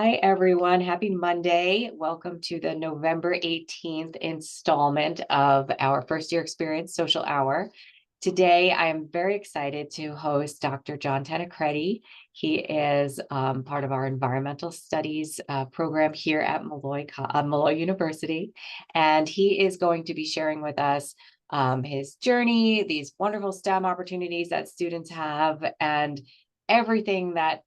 Hi, everyone. Happy Monday. Welcome to the November 18th installment of our first year experience social hour. Today, I am very excited to host Dr. John Tanacredi. He is part of our environmental studies program here at Malloy University, and he is going to be sharing with us his journey, these wonderful STEM opportunities that students have, and everything that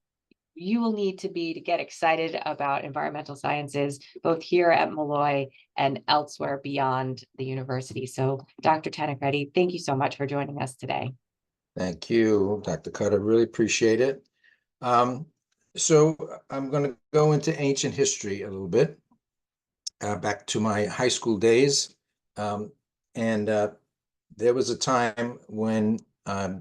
you will need to be to get excited about environmental sciences, both here at Malloy and elsewhere beyond the university. So Dr. Tanacredi, thank you so much for joining us today. Thank you, Dr. Cutter. Really appreciate it. So I'm going to go into ancient history a little bit, back to my high school days. There was a time when I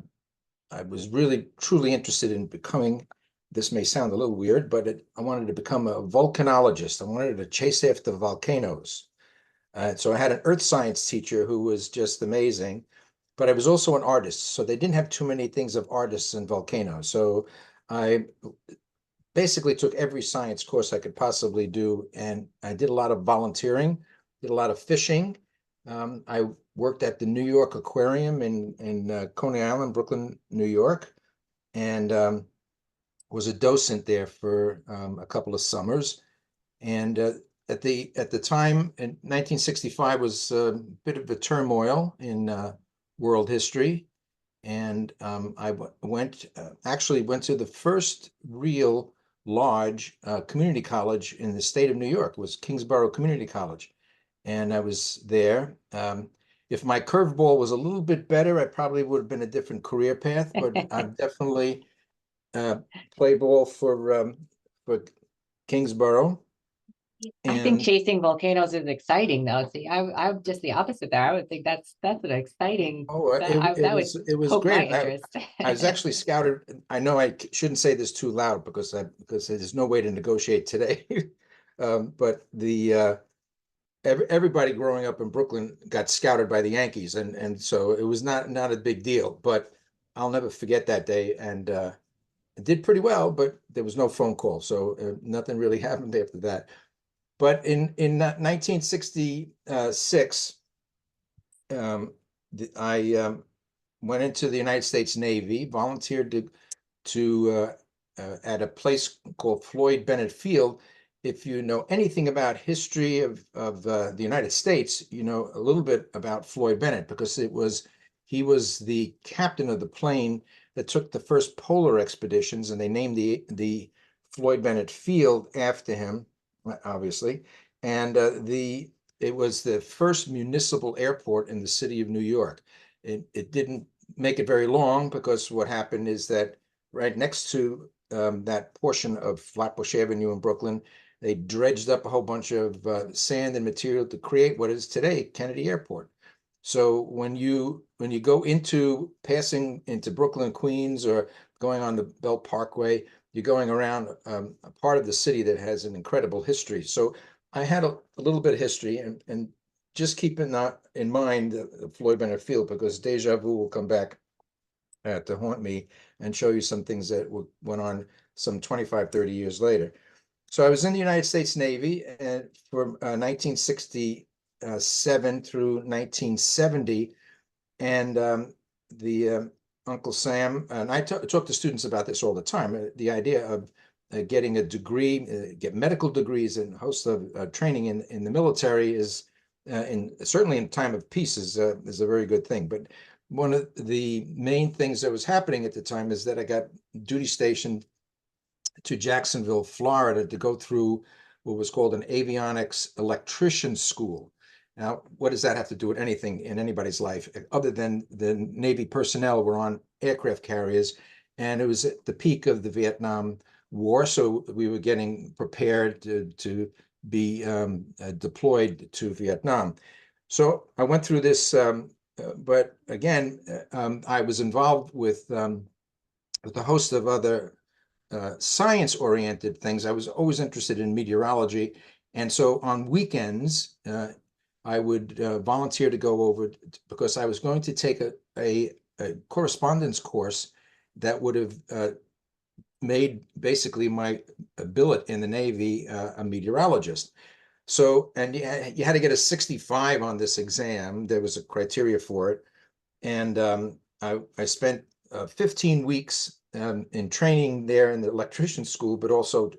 was really, truly interested in becoming, this may sound a little weird, but I wanted to become a volcanologist. I wanted to chase after volcanoes. So I had an earth science teacher who was just amazing, but I was also an artist. So they didn't have too many things of artists and volcanoes. So I basically took every science course I could possibly do. And I did a lot of volunteering, did a lot of fishing. I worked at the New York Aquarium in Coney Island, Brooklyn, New York, and was a docent there for a couple of summers. And at the time in 1965 was a bit of a turmoil in world history, and I actually went to the first real large community college in the state of New York. It was Kingsborough Community College, and I was there. If my curveball was a little bit better, I probably would have been a different career path, but I've definitely play ball for Kingsborough. I think And chasing volcanoes is exciting, though. See, I'm just the opposite there. I would think that's an exciting, that would it was poke my great. interest. I was actually scouted. I know I shouldn't say this too loud because there's no way to negotiate today. But everybody growing up in Brooklyn got scouted by the Yankees, and so it was not a big deal. But I'll never forget that day, and it did pretty well, but there was no phone call, so nothing really happened after that. But in 1966, I went into the United States Navy, volunteered to at a place called Floyd Bennett Field. If you know anything about history of the United States, you know a little bit about Floyd Bennett because he was the captain of the plane that took the first polar expeditions, and they named the Floyd Bennett Field after him, obviously. And it was the first municipal airport in the city of New York. It didn't make it very long because what happened is that right next to that portion of Flatbush Avenue in Brooklyn, they dredged up a whole bunch of sand and material to create what is today Kennedy Airport. So when you go into passing into Brooklyn, Queens, or going on the Belt Parkway, you're going around a part of the city that has an incredible history. So I had a little bit of history, and just keep in mind the Floyd Bennett Field, because deja vu will come back to haunt me and show you some things that went on some 25, 30 years later. So I was in the United States Navy and from 1967 through 1970, and the Uncle Sam and I talk to students about this all the time. The idea of getting a degree, get medical degrees, and a host of training in the military is, certainly in time of peace, is a very good thing. But one of the main things that was happening at the time is that I got duty stationed to Jacksonville, Florida, to go through what was called an avionics electrician school. Now, what does that have to do with anything in anybody's life, other than the Navy personnel were on aircraft carriers, and it was at the peak of the Vietnam War, so we were getting prepared to be deployed to Vietnam. So I went through this, but again, I was involved with a host of other science-oriented things. I was always interested in meteorology, and so on weekends, I would volunteer to go over because I was going to take a correspondence course that would have made basically my billet in the Navy a meteorologist. So, and you had to get a 65 on this exam. There was a criteria for it. And I spent 15 weeks in training there in the electrician school, but also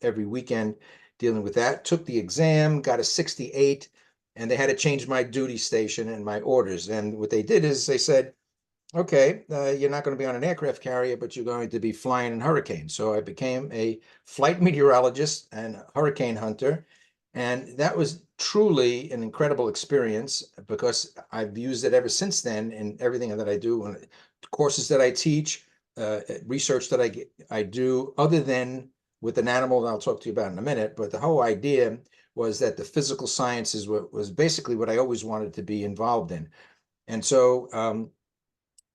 every weekend dealing with that. Took the exam, got a 68, and they had to change my duty station and my orders. And what they did is they said, okay, you're not going to be on an aircraft carrier, but you're going to be flying in hurricanes. So I became a flight meteorologist and hurricane hunter. And that was truly an incredible experience because I've used it ever since then in everything that I do, and courses that I teach, research that I do, other than with an animal that I'll talk to you about in a minute. But the whole idea was that the physical sciences was basically what I always wanted to be involved in. And so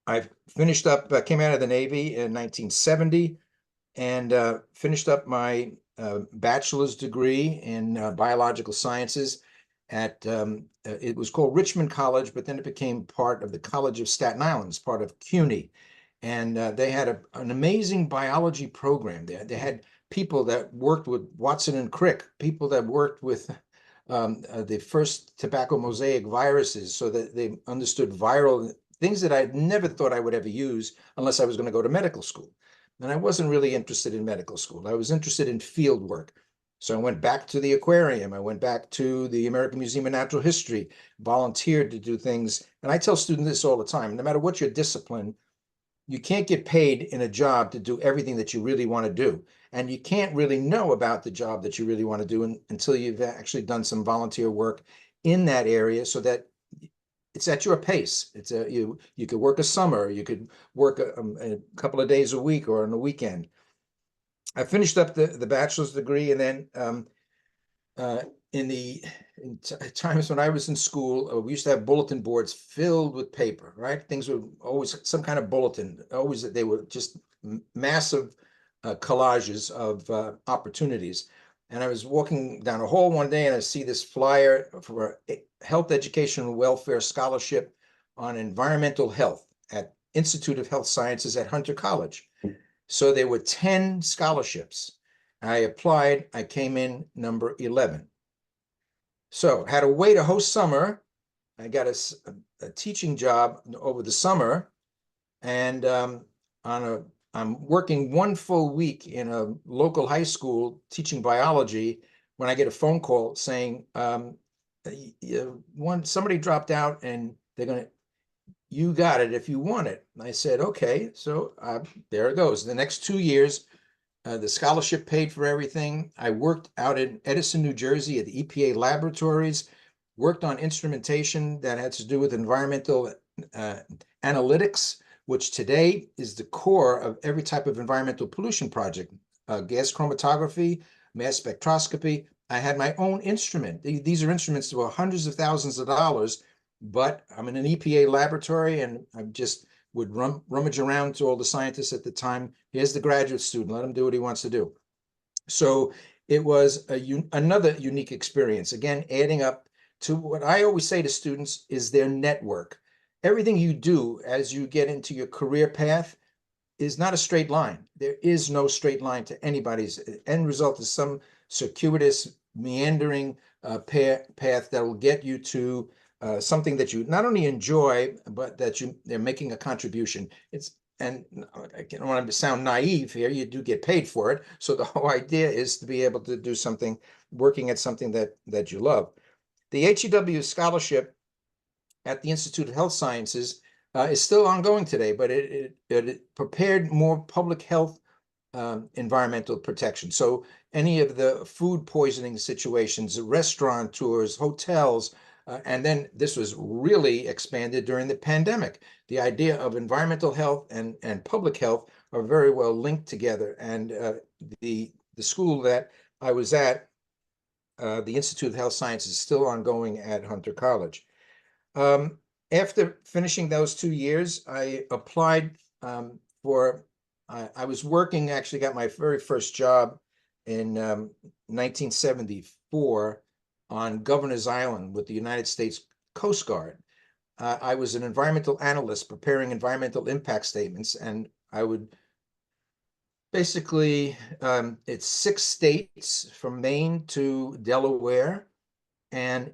I finished up, came out of the Navy in 1970 and finished up my bachelor's degree in biological sciences at, it was called Richmond College, but then it became part of the College of Staten Island, as part of CUNY. And they had an amazing biology program there. They had people that worked with Watson and Crick, people that worked with the first tobacco mosaic viruses, so that they understood viral things that I never thought I would ever use unless I was going to go to medical school. And I wasn't really interested in medical school. I was interested in field work. So I went back to the aquarium. I went back to the American Museum of Natural History, volunteered to do things. And I tell students this all the time, no matter what your discipline, you can't get paid in a job to do everything that you really want to do. And you can't really know about the job that you really want to do until you've actually done some volunteer work in that area, so that it's at your pace. It's you could work a summer, you could work a couple of days a week or on a weekend. I finished up the bachelor's degree, and then in times when I was in school, we used to have bulletin boards filled with paper, right? Things were always some kind of bulletin, always they were just massive collages of opportunities. And I was walking down a hall one day and I see this flyer for a health education and welfare scholarship on environmental health at Institute of Health Sciences at Hunter College. So there were 10 scholarships. I applied, I came in number 11. So had a way to host summer. I got a teaching job over the summer, and I'm working one full week in a local high school teaching biology when I get a phone call saying, somebody dropped out and you got it if you want it. And I said, okay, so there it goes. The next 2 years, the scholarship paid for everything. I worked out in Edison, New Jersey at the EPA Laboratories, worked on instrumentation that had to do with environmental analytics, which today is the core of every type of environmental pollution project, gas chromatography, mass spectroscopy. I had my own instrument. These are instruments that were hundreds of thousands of dollars, but I'm in an EPA laboratory and I just would rummage around to all the scientists at the time. Here's the graduate student, let him do what he wants to do. So it was another unique experience. Again, adding up to what I always say to students is their network. Everything you do as you get into your career path is not a straight line. There is no straight line to anybody's. End result is some circuitous, meandering path that will get you to something that you not only enjoy, but that they're making a contribution. And I don't want to sound naive here, you do get paid for it. So the whole idea is to be able to do something, working at something that you love. The HEW scholarship at the Institute of Health Sciences is still ongoing today, but it prepared more public health environmental protection. So any of the food poisoning situations, restaurant tours, hotels, and then this was really expanded during the pandemic. The idea of environmental health and public health are very well linked together. And the school that I was at, the Institute of Health Sciences, is still ongoing at Hunter College. After finishing those 2 years, I applied I was working, actually got my very first job in 1974 on Governor's Island with the United States Coast Guard. I was an environmental analyst preparing environmental impact statements, and I would Basically, it's 6 states from Maine to Delaware. And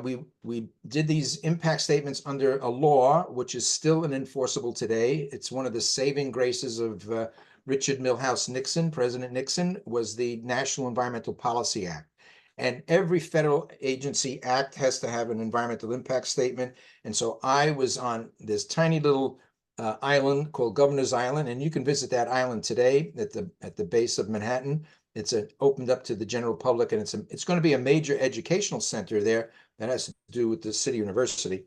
we did these impact statements under a law, which is still enforceable today. It's one of the saving graces of Richard Milhouse Nixon. President Nixon was the National Environmental Policy Act. And every federal agency act has to have an environmental impact statement. And so I was on this tiny little island called Governor's Island, and you can visit that island today at the base of Manhattan. It's opened up to the general public, and it's going to be a major educational center there that has to do with the city university.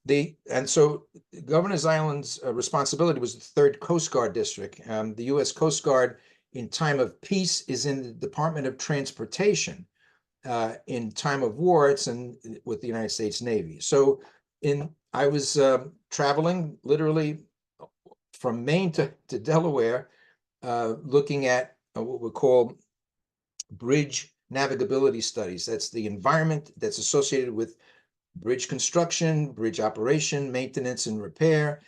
And so Governor's Island's responsibility was the 3rd Coast Guard district. The U.S. Coast Guard in time of peace is in the Department of Transportation. In time of war, it's with the United States Navy. So I was traveling literally from Maine to Delaware, looking at what we call bridge navigability studies. That's the environment that's associated with bridge construction, bridge operation, maintenance, and repair,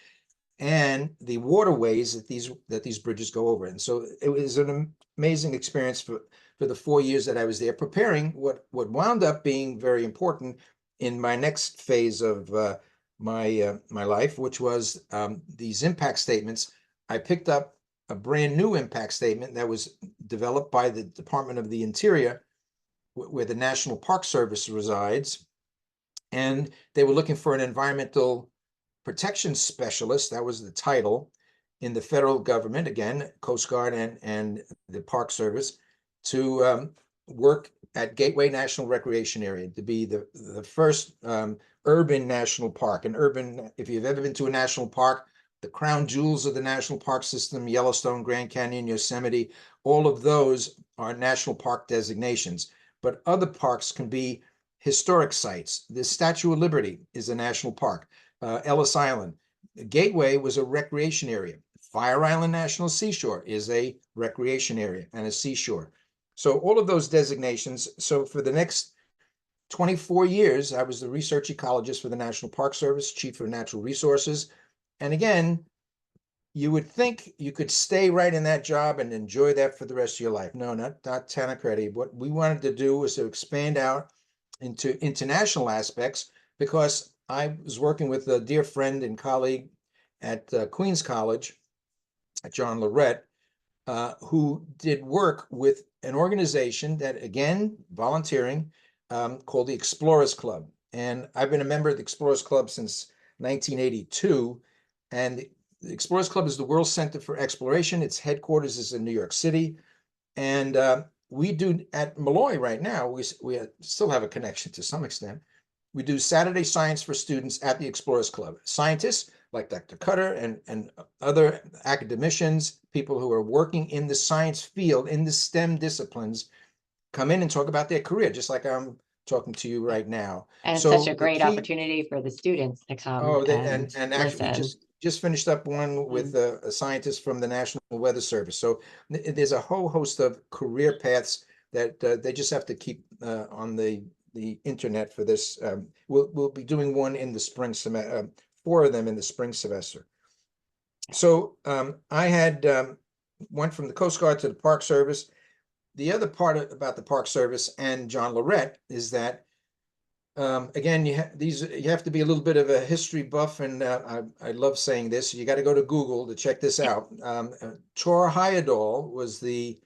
and the waterways that these bridges go over. And so it was an amazing experience for the 4 years that I was there, preparing what wound up being very important in my next phase of my life, which was these impact statements. I picked up a brand new impact statement that was developed by the Department of the Interior, where the National Park Service resides, and they were looking for an environmental protection specialist. That was the title in the federal government, again, Coast Guard and the Park Service, to work at Gateway National Recreation Area, to be the first urban national park. If you've ever been to a national park, the crown jewels of the national park system, Yellowstone, Grand Canyon, Yosemite, all of those are national park designations. But other parks can be historic sites. The Statue of Liberty is a national park. Ellis Island. Gateway was a recreation area. Fire Island National Seashore is a recreation area and a seashore. So all of those designations. So for the next 24 years, I was the research ecologist for the National Park Service, chief of natural resources. And again, you would think you could stay right in that job and enjoy that for the rest of your life. No, not Tanacredi. What we wanted to do was to expand out into international aspects, because I was working with a dear friend and colleague at Queens College, John Lorette, who did work with an organization that, again, volunteering, called the Explorers Club. And I've been a member of the Explorers Club since 1982. And the Explorers Club is the World Center for Exploration. Its headquarters is in New York City. And we do at Malloy right now, we still have a connection to some extent. We do Saturday science for students at the Explorers Club. Scientists like Dr. Cutter and other academicians, people who are working in the science field, in the STEM disciplines, come in and talk about their career, just like I'm talking to you right now. And it's So such a great opportunity for the students to come and actually we just finished up one with a scientist from the National Weather Service. So there's a whole host of career paths that they just have to keep on the internet for this. We'll be doing one in the spring semester, 4 of them in the spring semester. So I had went from the Coast Guard to the Park Service. The other part about the Park Service and John Lorette is that, again, you have to be a little bit of a history buff, and I love saying this. You got to go to Google to check this out. Tor Heyerdahl was the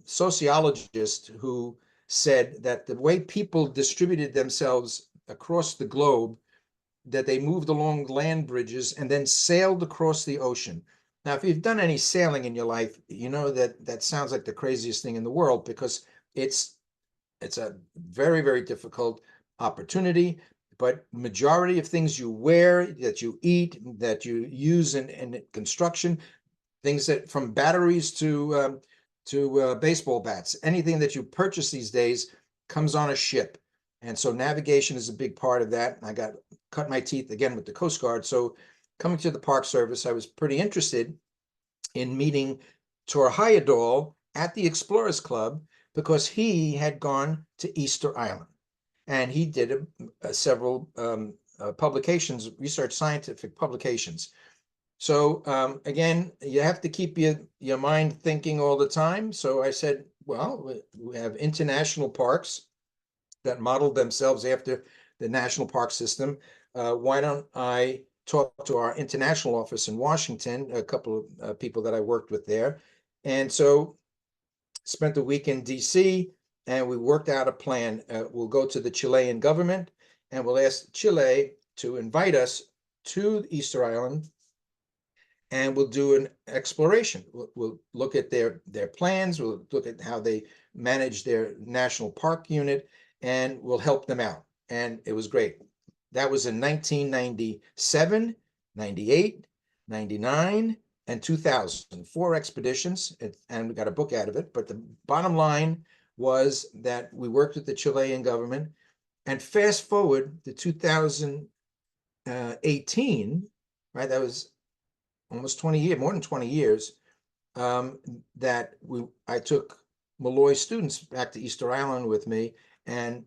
sociologist who said that the way people distributed themselves across the globe, that they moved along land bridges and then sailed across the ocean. Now, if you've done any sailing in your life, you know that sounds like the craziest thing in the world, because it's a very, very difficult opportunity. But majority of things you wear, that you eat, that you use in construction, things that from batteries to baseball bats, anything that you purchase these days comes on a ship. And so navigation is a big part of that. I cut my teeth again with the Coast Guard. So coming to the Park Service, I was pretty interested in meeting Tor Heyerdahl at the Explorers Club, because he had gone to Easter Island and he did several publications, research scientific publications. So again, you have to keep your mind thinking all the time. So I said, well, we have international parks that modeled themselves after the national park system. Why don't I talk to our international office in Washington, a couple of people that I worked with there. And so spent the week in DC, and we worked out a plan. We'll go to the Chilean government and we'll ask Chile to invite us to Easter Island, and we'll do an exploration. We'll look at their plans. We'll look at how they manage their national park unit, and we'll help them out. And it was great. That was in 1997, 98, 99, and 2000. 4 expeditions, and we got a book out of it. But the bottom line was that we worked with the Chilean government. And fast forward to 2018, right? That was almost 20 years, more than 20 years, that I took Malloy students back to Easter Island with me, and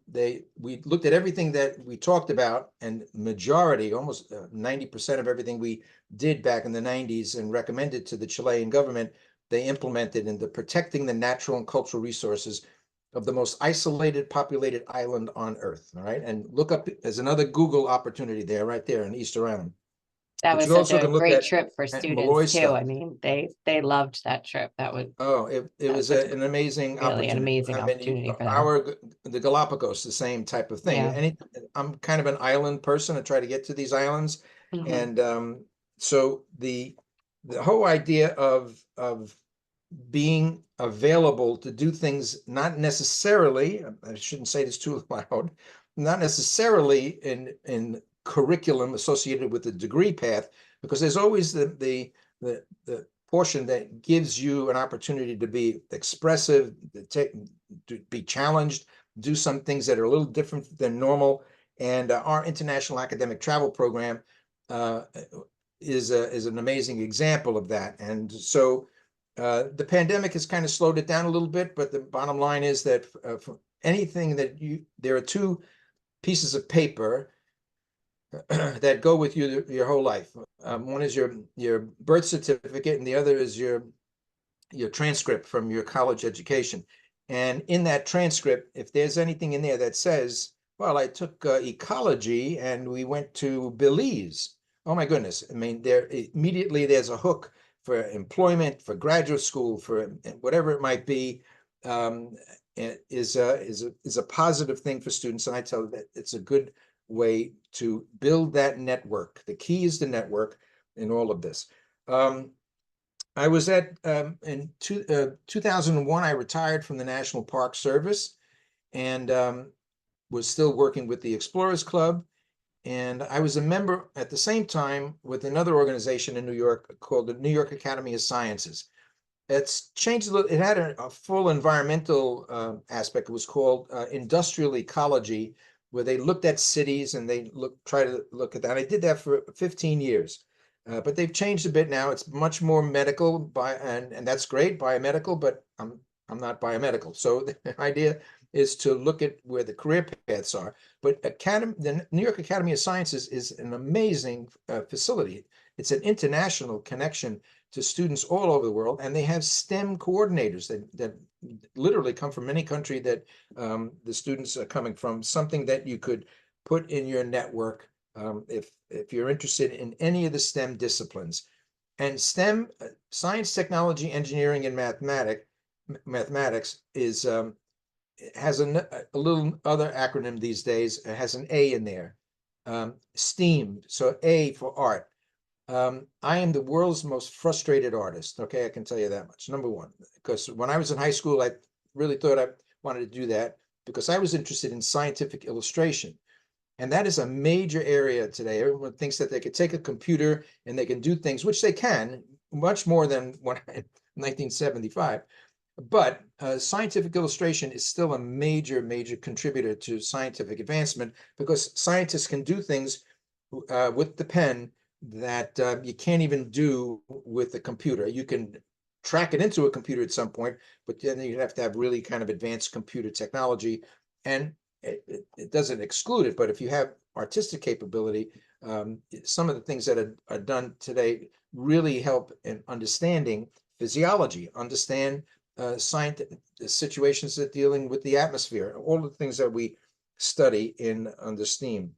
we looked at everything that we talked about, and majority, almost 90% of everything we did back in the 90s and recommended to the Chilean government, they implemented into protecting the natural and cultural resources of the most isolated populated island on Earth. All right, and look up, there's another Google opportunity there, right there in Easter Island. That But was you such also a can look great trip for at students Malloy too. stuff. I mean, they loved that trip. Oh, it was an amazing Really an opportunity. amazing I mean, opportunity for them. the Galapagos, the same type of thing. Yeah. I'm kind of an island person. I try to get to these islands, Mhm. and so the whole idea of being available to do things, not necessarily, I shouldn't say this too loud, not necessarily in curriculum associated with the degree path, because there's always the portion that gives you an opportunity to be expressive, to be challenged, do some things that are a little different than normal. And our international academic travel program is an amazing example of that. And so the pandemic has kind of slowed it down a little bit, but the bottom line is that for anything that there are 2 pieces of paper that go with you your whole life. One is your birth certificate, and the other is your transcript from your college education. And in that transcript, if there's anything in there that says, well, I took ecology and we went to Belize. Oh my goodness. I mean, immediately there's a hook for employment, for graduate school, for whatever it might be, is a positive thing for students. And I tell them that it's a good way to build that network. The key is the network in all of this. I was in 2001, I retired from the National Park Service, and was still working with the Explorers Club. And I was a member at the same time with another organization in New York called the New York Academy of Sciences. It's changed a little. It had a full environmental aspect. It was called industrial ecology, where they looked at cities and they try to look at that. I did that for 15 years. But they've changed a bit now. It's much more medical, and that's great, biomedical, but I'm not biomedical. So the idea is to look at where the career paths are. But the New York Academy of Sciences is an amazing facility. It's an international connection to students all over the world, and they have STEM coordinators that literally come from any country that the students are coming from, something that you could put in your network if you're interested in any of the STEM disciplines. And STEM, science, technology, engineering, and mathematics is has a little other acronym these days. It has an A in there, STEAM, so A for art. I am the world's most frustrated artist. Okay, I can tell you that much. Number one, because when I was in high school, I really thought I wanted to do that because I was interested in scientific illustration. And that is a major area today. Everyone thinks that they could take a computer and they can do things, which they can, much more than when in 1975. But scientific illustration is still a major, major contributor to scientific advancement because scientists can do things with the pen that you can't even do with the computer. You can track it into a computer at some point, but then you have to have really kind of advanced computer technology. And it doesn't exclude it, but if you have artistic capability, Some of the things that are done today really help in understanding physiology, understand scientific situations that dealing with the atmosphere, all the things that we study in under STEAM.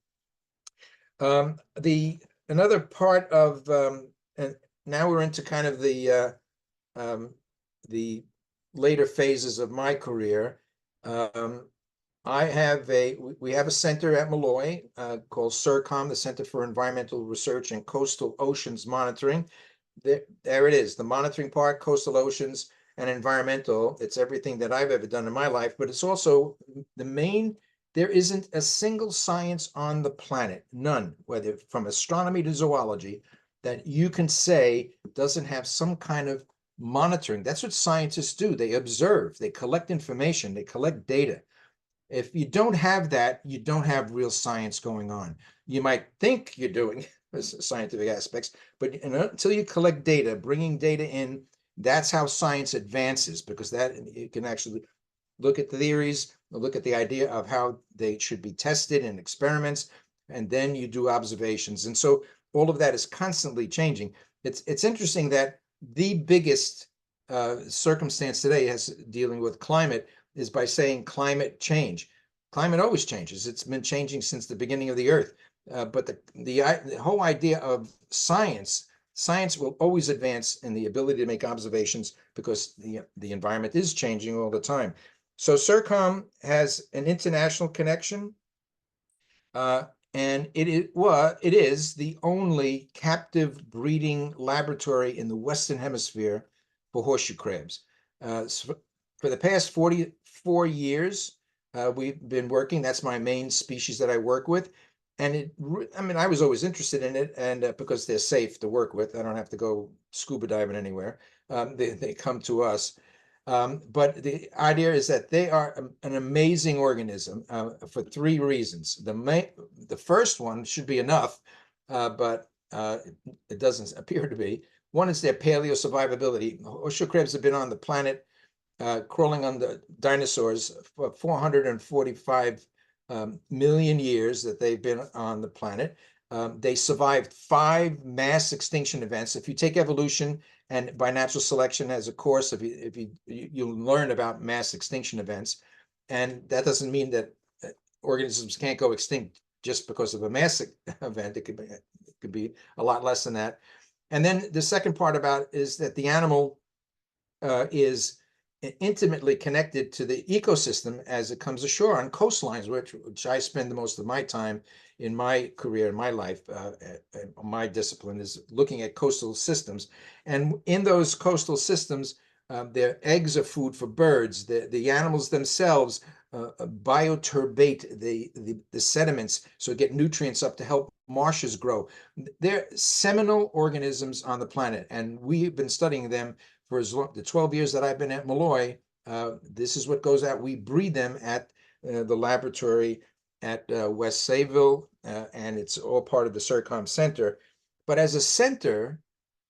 Another part of, and now we're into kind of the later phases of my career. We have a center at Malloy called CERCOM, the Center for Environmental Research and Coastal Oceans Monitoring. There it is, the monitoring part, coastal oceans and environmental. It's everything that I've ever done in my life, but it's also there isn't a single science on the planet, none, whether from astronomy to zoology, that you can say doesn't have some kind of monitoring. That's what scientists do. They observe, they collect information, they collect data. If you don't have that, you don't have real science going on. You might think you're doing scientific aspects, but until you collect data, bringing data in, that's how science advances, because that you can actually look at the theories, look at the idea of how they should be tested in experiments, and then you do observations. And so all of that is constantly changing. It's interesting that the biggest circumstance today has dealing with climate is by saying climate change. Climate always changes. It's been changing since the beginning of the earth. But the whole idea of science will always advance in the ability to make observations because the environment is changing all the time. So CERCOM has an international connection, and it is the only captive breeding laboratory in the Western Hemisphere for horseshoe crabs. For the past 44 years, we've been working. That's my main species that I work with. And I was always interested in it, and because they're safe to work with, I don't have to go scuba diving anywhere. They come to us. But the idea is that they are an amazing organism for three reasons. The first one should be enough, but it doesn't appear to be. One is their paleo survivability. Horseshoe crabs have been on the planet crawling on the dinosaurs for 445 million years that they've been on the planet. They survived 5 mass extinction events. If you take evolution and by natural selection as a course, if you learn about mass extinction events, and that doesn't mean that organisms can't go extinct just because of a mass event. It could be a lot less than that. And then the second part about it is that the animal is intimately connected to the ecosystem as it comes ashore on coastlines, which I spend the most of my time in my career, in my life. My discipline is looking at coastal systems. And in those coastal systems, their eggs are food for birds. The animals themselves bioturbate the sediments, so get nutrients up to help marshes grow. They're seminal organisms on the planet, and we've been studying them for the 12 years that I've been at Malloy. This is what goes out. We breed them at the laboratory at West Sayville, and it's all part of the CERCOM Center. But as a center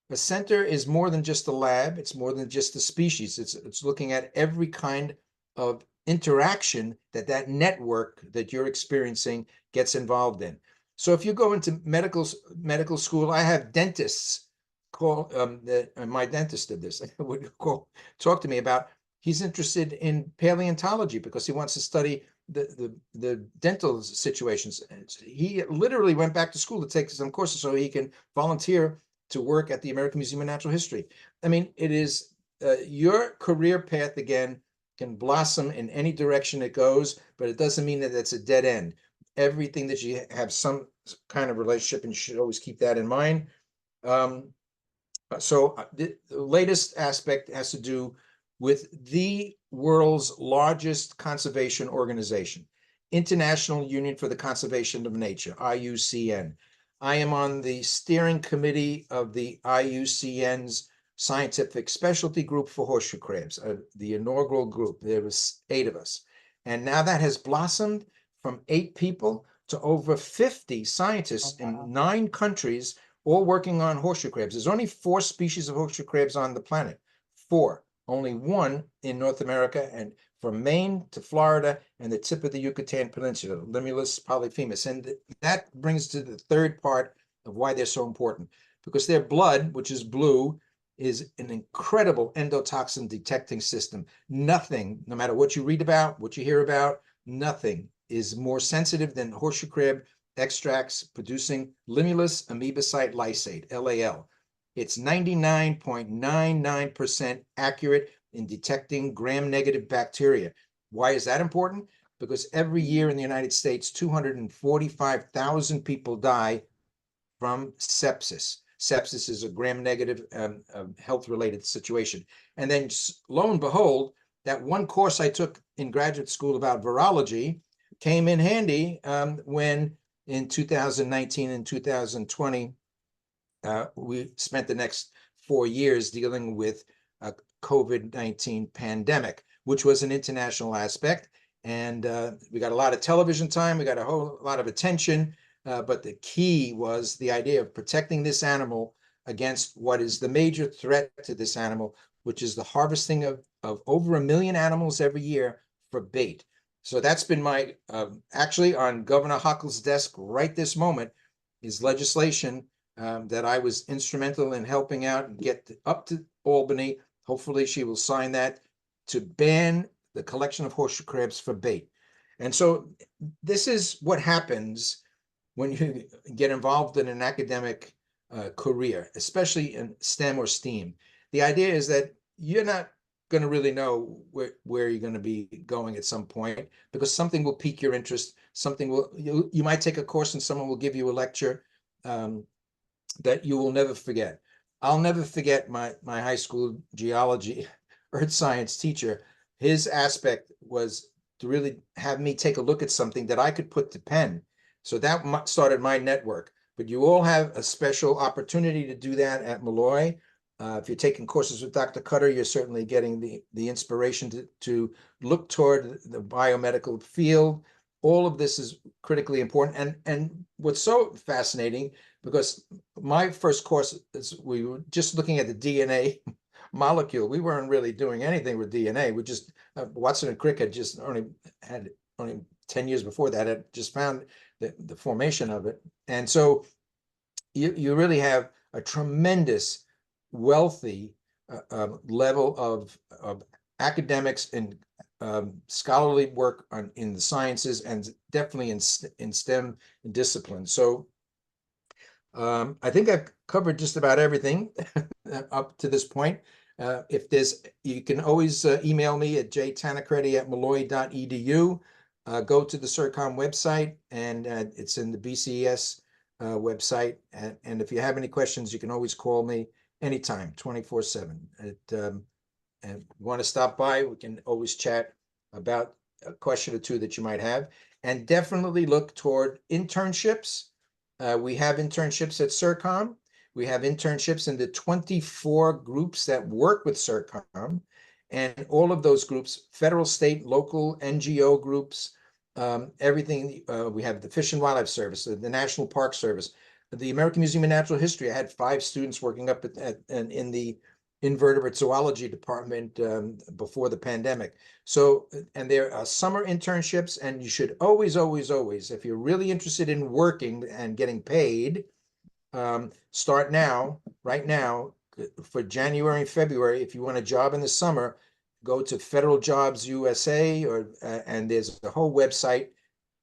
is more than just a lab. It's more than just a species. It's looking at every kind of interaction that network that you're experiencing gets involved in. So if you go into medical school, I have dentists call my dentist did this would talk to me about he's interested in paleontology because he wants to study the dental situations. And he literally went back to school to take some courses so he can volunteer to work at the American Museum of Natural History. I mean, it is your career path again can blossom in any direction it goes, but it doesn't mean that it's a dead end. Everything that you have some kind of relationship, and you should always keep that in mind. So the latest aspect has to do with the world's largest conservation organization, International Union for the Conservation of Nature, IUCN. I am on the steering committee of the IUCN's scientific specialty group for horseshoe crabs, the inaugural group. There was 8 of us. And now that has blossomed from 8 people to over 50 scientists in 9 countries, all working on horseshoe crabs. There's only 4 species of horseshoe crabs on the planet. 4, only 1 in North America, and from Maine to Florida and the tip of the Yucatan Peninsula, Limulus polyphemus. And that brings to the third part of why they're so important, because their blood, which is blue, is an incredible endotoxin detecting system. Nothing, no matter what you read about, what you hear about, nothing is more sensitive than horseshoe crab extracts producing Limulus amoebocyte lysate, LAL. It's 99.99% accurate in detecting gram-negative bacteria. Why is that important? Because every year in the United States, 245,000 people die from sepsis. Sepsis is a gram-negative health-related situation. And then lo and behold, that one course I took in graduate school about virology came in handy when in 2019 and 2020, we spent the next 4 years dealing with a COVID-19 pandemic, which was an international aspect. And we got a lot of television time, we got a whole lot of attention, but the key was the idea of protecting this animal against what is the major threat to this animal, which is the harvesting of over 1 million animals every year for bait. So that's been my, actually on Governor Hochul's desk right this moment is legislation that I was instrumental in helping out and get up to Albany. Hopefully she will sign that to ban the collection of horseshoe crabs for bait. And so this is what happens when you get involved in an academic career, especially in STEM or STEAM. The idea is that you're not going to really know where you're going to be going at some point, because something will pique your interest. Something will, you might take a course and someone will give you a lecture that you will never forget. I'll never forget my high school geology, earth science teacher. His aspect was to really have me take a look at something that I could put to pen. So that started my network. But you all have a special opportunity to do that at Malloy. If you're taking courses with Dr. Cutter, you're certainly getting the inspiration to look toward the biomedical field. All of this is critically important. And what's so fascinating, because my first course is we were just looking at the DNA molecule. We weren't really doing anything with DNA. We just, Watson and Crick had just only 10 years before that had just found the formation of it. And so you really have a tremendous wealthy level of academics and scholarly work in the sciences, and definitely in STEM disciplines. So I think I've covered just about everything up to this point. If there's, you can always email me at jtanacredi@malloy.edu. Go to the CERCOM website, and it's in the BCS website. And if you have any questions, you can always call me anytime, 24/7. And want to stop by, we can always chat about a question or two that you might have. And definitely look toward internships. We have internships at CERCOM. We have internships in the 24 groups that work with CERCOM. And all of those groups, federal, state, local, NGO groups, everything. We have the Fish and Wildlife Service, the National Park Service, the American Museum of Natural History. I had 5 students working up in the Invertebrate Zoology department before the pandemic. So, and there are summer internships, and you should always, if you're really interested in working and getting paid, start now, right now, for January and February. If you want a job in the summer, go to Federal Jobs USA, and there's a whole website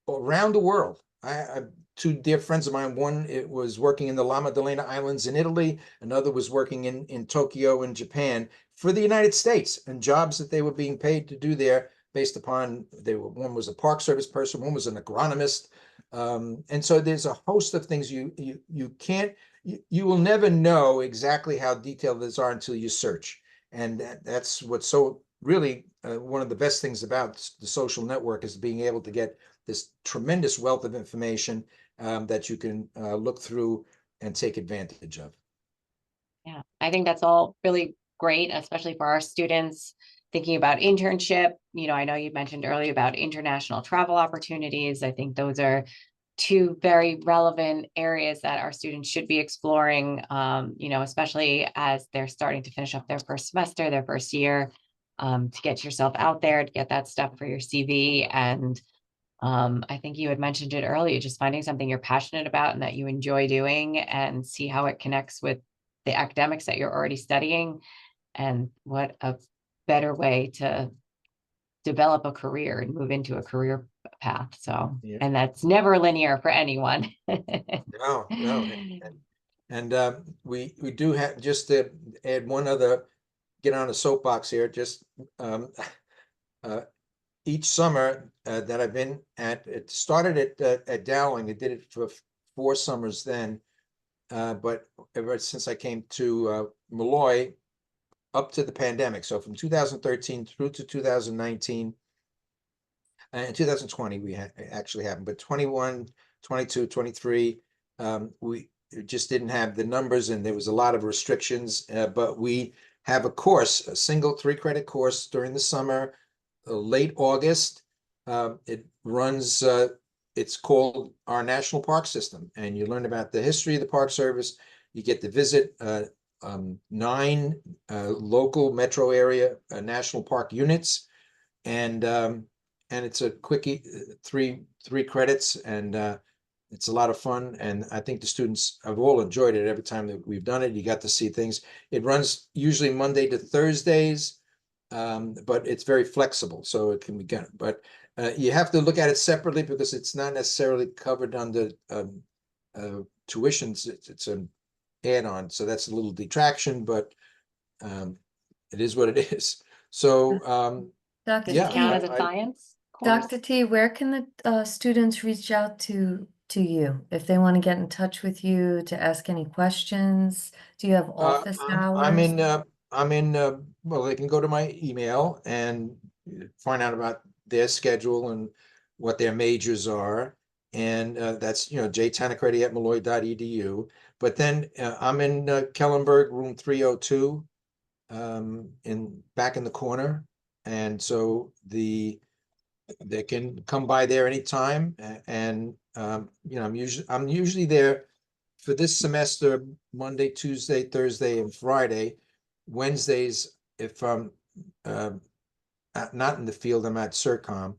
around the world. I 2 dear friends of mine, one was working in the Maddalena Islands in Italy, another was working in Tokyo in Japan for the United States, and jobs that they were being paid to do there based upon, one was a Park Service person, one was an agronomist. And so there's a host of things you can't, you will never know exactly how detailed these are until you search. And that's what's so really one of the best things about the social network, is being able to get this tremendous wealth of information that you can look through and take advantage of. Yeah, I think that's all really great, especially for our students thinking about internship. You know, I know you mentioned earlier about international travel opportunities. I think those are 2 very relevant areas that our students should be exploring, you know, especially as they're starting to finish up their first semester, their first year. to get yourself out there, to get that stuff for your CV. And I think you had mentioned it earlier, just finding something you're passionate about and that you enjoy doing and see how it connects with the academics that you're already studying. And what a better way to develop a career and move into a career path. So, Yeah. and that's never linear for anyone. No, no. And we do have, just to add one other, get on a soapbox here, just uh, each summer that I've been at, it started at Dowling. I did it for 4 summers then. But ever since I came to Malloy, up to the pandemic, so from 2013 through to 2019, and 2020 we actually happened, but 21, 22, 23, we just didn't have the numbers and there was a lot of restrictions, but we have a course, a single 3-credit course during the summer, late August. It runs, it's called our National Park System, and you learn about the history of the Park Service. You get to visit 9 local metro area national park units, and it's a quickie, three credits, and it's a lot of fun. And I think the students have all enjoyed it every time that we've done it. You got to see things. It runs usually Monday to Thursdays, but it's very flexible, so it can be done. But you have to look at it separately because it's not necessarily covered under tuitions. It's an add-on, so that's a little detraction, but it is what it is. So Does yeah, it count as a science course? Dr. T, where can the students reach out to you if they want to get in touch with you to ask any questions? Do you have office hours? I'm in, well, they can go to my email and find out about their schedule and what their majors are. And that's, jtanacredi@malloy.edu. But then I'm in Kellenberg, room 302, back in the corner. And so they can come by there anytime. And I'm usually there for this semester, Monday, Tuesday, Thursday, and Friday. Wednesdays, if I'm not in the field, I'm at CERCOM.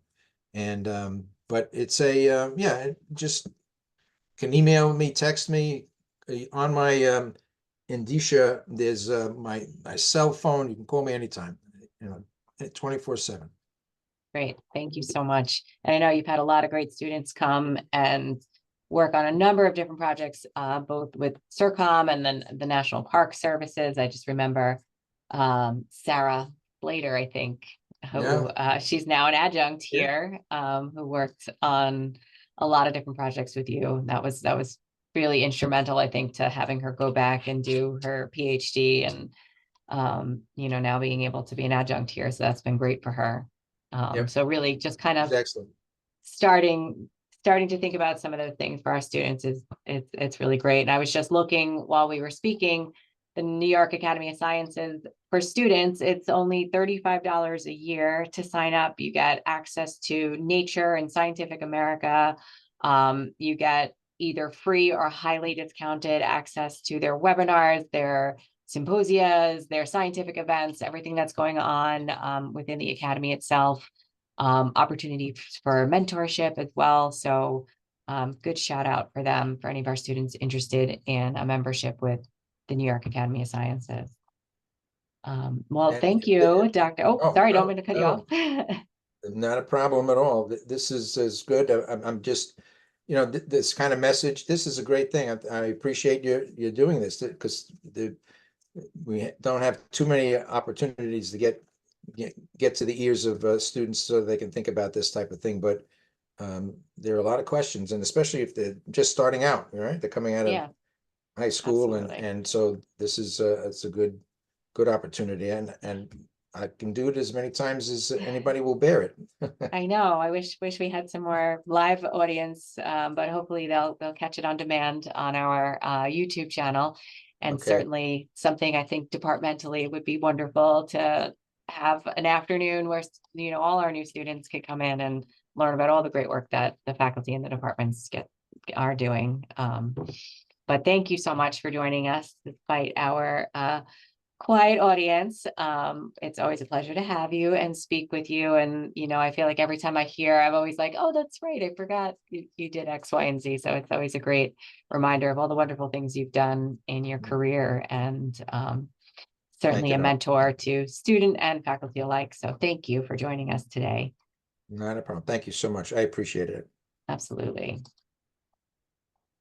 And but it's just can email me, text me. On my indicia, there's my cell phone. You can call me anytime, 24/7. Great, thank you so much. And I know you've had a lot of great students come and work on a number of different projects, both with CERCOM and then the National Park Services. I just remember Sarah Blader, I think, who she's now an adjunct here, who worked on a lot of different projects with you. That was really instrumental, I think, to having her go back and do her PhD, and now being able to be an adjunct here. So that's been great for her. So really just kind of excellent. starting to think about some of those things for our students it's really great. And I was just looking while we were speaking, the New York Academy of Sciences, for students, it's only $35 a year to sign up. You get access to Nature and Scientific America. You get either free or highly discounted access to their webinars, their symposias, their scientific events, everything that's going on within the academy itself. Opportunity for mentorship as well. So good shout out for them, for any of our students interested in a membership with the New York Academy of Sciences. Well, thank you, Dr. Sorry, don't mean to cut you off. Not a problem at all. This is good. I'm just, this kind of message, this is a great thing. I appreciate you doing this, because we don't have too many opportunities to get to the ears of students so they can think about this type of thing. But there are a lot of questions, and especially if they're just starting out, right? They're coming out of high school, and so this is it's a good opportunity, and I can do it as many times as anybody will bear it. I know. I wish we had some more live audience, but hopefully they'll catch it on demand on our YouTube channel. And certainly something I think departmentally would be wonderful to have an afternoon where all our new students could come in and learn about all the great work that the faculty and the departments are doing. But thank you so much for joining us despite our quiet audience. It's always a pleasure to have you and speak with you. And, I feel like every time I hear, I'm always like, oh, that's right. I forgot you did X, Y, and Z. So it's always a great reminder of all the wonderful things you've done in your career, and certainly you, a Nora. mentor to student and faculty alike. So thank you for joining us today. Not a problem. Thank you so much. I appreciate it. Absolutely.